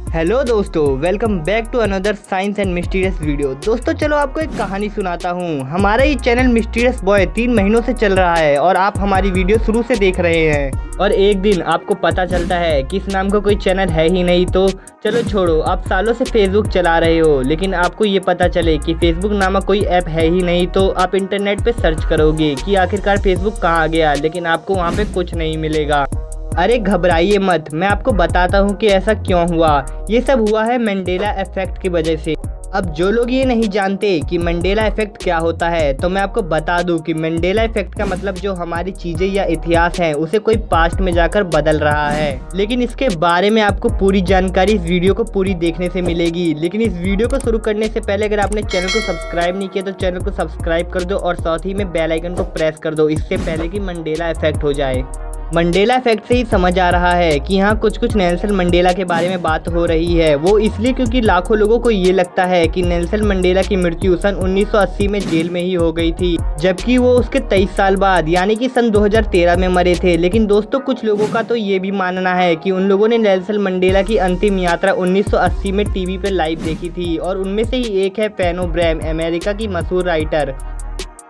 Hello दोस्तों, welcome back to another science and mysterious video. दोस्तों चलो आपको एक कहानी सुनाता हूँ। हमारा ये चैनल मिस्टीरियस बॉय 3 महीनों से चल रहा है और आप हमारी वीडियो शुरू से देख रहे हैं और एक दिन आपको पता चलता है कि इस नाम का कोई चैनल है ही नहीं। तो चलो छोड़ो, आप सालों से फेसबुक चला रहे हो लेकिन आपको ये पता चले कि फेसबुक नामक कोई ऐप है ही नहीं, तो आप इंटरनेट पे सर्च करोगे कि आखिरकार फेसबुक कहाँ गया, लेकिन आपको वहाँ पे कुछ नहीं मिलेगा। अरे घबराइए मत, मैं आपको बताता हूँ कि ऐसा क्यों हुआ। ये सब हुआ है मंडेला इफेक्ट की वजह से। अब जो लोग ये नहीं जानते कि मंडेला इफेक्ट क्या होता है, तो मैं आपको बता दूं कि मंडेला इफेक्ट का मतलब जो हमारी चीजें या इतिहास है उसे कोई पास्ट में जाकर बदल रहा है। लेकिन इसके बारे में आपको पूरी जानकारी इस वीडियो को पूरी देखने से मिलेगी। लेकिन इस वीडियो को शुरू करने से पहले अगर आपने चैनल को सब्सक्राइब नहीं किया तो चैनल को सब्सक्राइब कर दो और साथ ही में बेल आइकन को प्रेस कर दो, इससे पहले कि मंडेला इफेक्ट हो जाए। मंडेला इफेक्ट से ही समझ आ रहा है कि यहाँ कुछ नेल्सन मंडेला के बारे में बात हो रही है। वो इसलिए क्योंकि लाखों लोगों को ये लगता है कि नेल्सन मंडेला की मृत्यु सन 1980 में जेल में ही हो गई थी, जबकि वो उसके 23 साल बाद यानी कि सन 2013 में मरे थे। लेकिन दोस्तों कुछ लोगों का तो ये भी मानना है कि उन लोगों ने नेल्सन मंडेला की अंतिम यात्रा 1980 में टीवी पर लाइव देखी थी और उनमें से ही एक है फैनो ब्रैम, अमेरिका की मशहूर राइटर।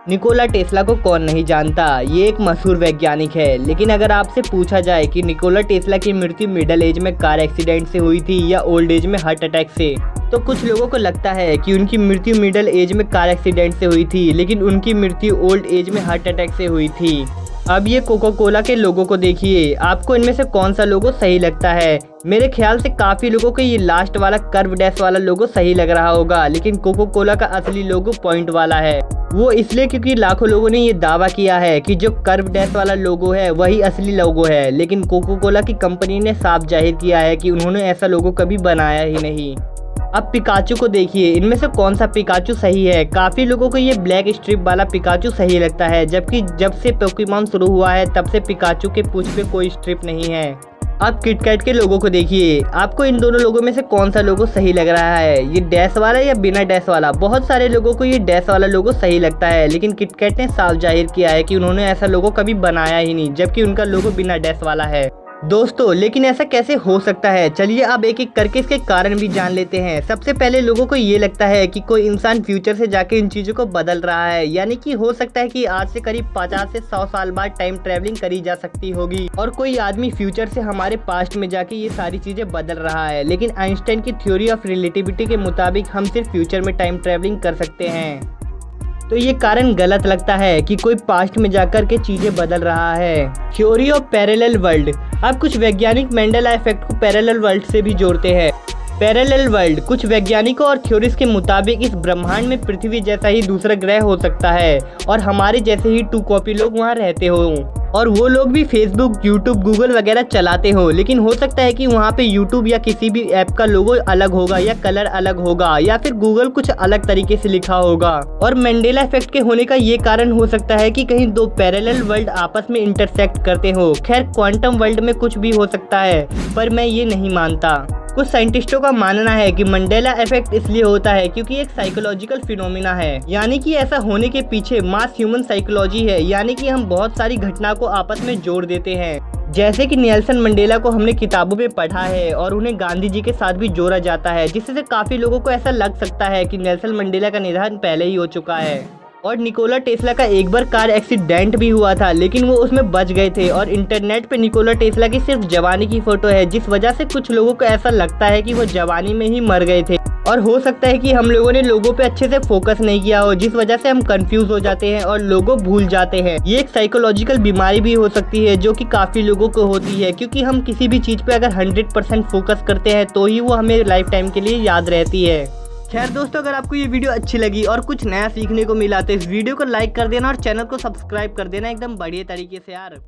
निकोला टेस्ला को कौन नहीं जानता, ये एक मशहूर वैज्ञानिक है। लेकिन अगर आपसे पूछा जाए कि निकोला टेस्ला की मृत्यु मिडिल एज में कार एक्सीडेंट से हुई थी या ओल्ड एज में हार्ट अटैक से, तो कुछ लोगों को लगता है कि उनकी मृत्यु मिडिल एज में कार एक्सीडेंट से हुई थी, लेकिन उनकी मृत्यु ओल्ड एज में हार्ट अटैक से हुई थी। अब ये कोका कोला के लोगों को देखिए, आपको इनमें से कौन सा लोगो सही लगता है। मेरे ख्याल से काफी लोगों को ये लास्ट वाला कर्व डैश वाला लोगो सही लग रहा होगा, लेकिन कोका कोला का असली लोगो पॉइंट वाला है। वो इसलिए क्योंकि लाखों लोगों ने ये दावा किया है कि जो कर्व डैश वाला लोगो है वही असली लोगो है, लेकिन कोका कोला की कंपनी ने साफ जाहिर किया है कि उन्होंने ऐसा लोगो कभी बनाया ही नहीं। अब पिकाचू को देखिए, इनमें से कौन सा पिकाचू सही है। काफी लोगों को ये ब्लैक स्ट्रिप वाला पिकाचू सही लगता है, जबकि जब से पोकेमॉन शुरू हुआ है तब से पिकाचू के पूंछ पे कोई स्ट्रिप नहीं है। अब किटकैट के लोगों को देखिए, आपको इन दोनों लोगों में से कौन सा लोगो सही लग रहा है, ये डैश वाला या बिना डैश वाला। बहुत सारे लोगों को ये डैश वाला लोगो सही लगता है, लेकिन किटकैट ने साफ जाहिर किया है कि उन्होंने ऐसा लोगो कभी बनाया ही नहीं, जबकि उनका लोगो बिना डैश वाला है। दोस्तों लेकिन ऐसा कैसे हो सकता है, चलिए अब एक एक करके इसके कारण भी जान लेते हैं। सबसे पहले लोगों को ये लगता है कि कोई इंसान फ्यूचर से जाके इन चीजों को बदल रहा है, यानी कि हो सकता है कि आज से करीब 50 से 100 साल बाद टाइम ट्रेवलिंग करी जा सकती होगी और कोई आदमी फ्यूचर से हमारे पास्ट में जाके ये सारी चीजें बदल रहा है। लेकिन आइंस्टाइन की थ्योरी ऑफ रिलेटिविटी के मुताबिक हम सिर्फ फ्यूचर में टाइम ट्रेवलिंग कर सकते हैं, तो ये कारण गलत लगता है कि कोई पास्ट में जाकर के चीजें बदल रहा है। Theory of parallel world. अब कुछ वैज्ञानिक मंडेला इफेक्ट को पैरेलल वर्ल्ड से भी जोड़ते हैं। पैरेलल वर्ल्ड, कुछ वैज्ञानिकों और थ्योरीज के मुताबिक इस ब्रह्मांड में पृथ्वी जैसा ही दूसरा ग्रह हो सकता है और हमारे जैसे ही 2 कॉपी लोग वहाँ रहते हो और वो लोग भी फेसबुक, यूट्यूब, गूगल वगैरह चलाते हो। लेकिन हो सकता है कि वहाँ पे यूट्यूब या किसी भी ऐप का लोगो अलग होगा या कलर अलग होगा या फिर गूगल कुछ अलग तरीके से लिखा होगा। और मंडेला इफेक्ट के होने का ये कारण हो सकता है कि कहीं 2 पैरेलल वर्ल्ड आपस में इंटरसेक्ट करते हो। खैर क्वांटम वर्ल्ड में कुछ भी हो सकता है, पर मैं ये नहीं मानता। कुछ साइंटिस्टों का मानना है कि मंडेला इफेक्ट इसलिए होता है क्योंकि एक साइकोलॉजिकल फिनोमिना है, यानी कि ऐसा होने के पीछे मास ह्यूमन साइकोलॉजी है, यानी कि हम बहुत सारी घटना को आपस में जोड़ देते हैं। जैसे कि नेल्सन मंडेला को हमने किताबों में पढ़ा है और उन्हें गांधी जी के साथ भी जोड़ा जाता है, जिससे काफी लोगों को ऐसा लग सकता है कि नेल्सन मंडेला का निधन पहले ही हो चुका है। और निकोला टेस्ला का एक बार कार एक्सीडेंट भी हुआ था, लेकिन वो उसमें बच गए थे और इंटरनेट पे निकोला टेस्ला की सिर्फ जवानी की फोटो है, जिस वजह से कुछ लोगों को ऐसा लगता है कि वो जवानी में ही मर गए थे। और हो सकता है कि हम लोगों ने लोगों पे अच्छे से फोकस नहीं किया हो, जिस वजह से हम कंफ्यूज हो जाते हैं और लोगों भूल जाते हैं। ये एक साइकोलॉजिकल बीमारी भी हो सकती है जो कि काफी लोगों को होती है, क्योंकि हम किसी भी चीज पे अगर 100% फोकस करते हैं तो ही वो हमें लाइफ टाइम के लिए याद रहती है। खैर दोस्तों, अगर आपको ये वीडियो अच्छी लगी और कुछ नया सीखने को मिला तो इस वीडियो को लाइक कर देना और चैनल को सब्सक्राइब कर देना एकदम बढ़िया तरीके से यार।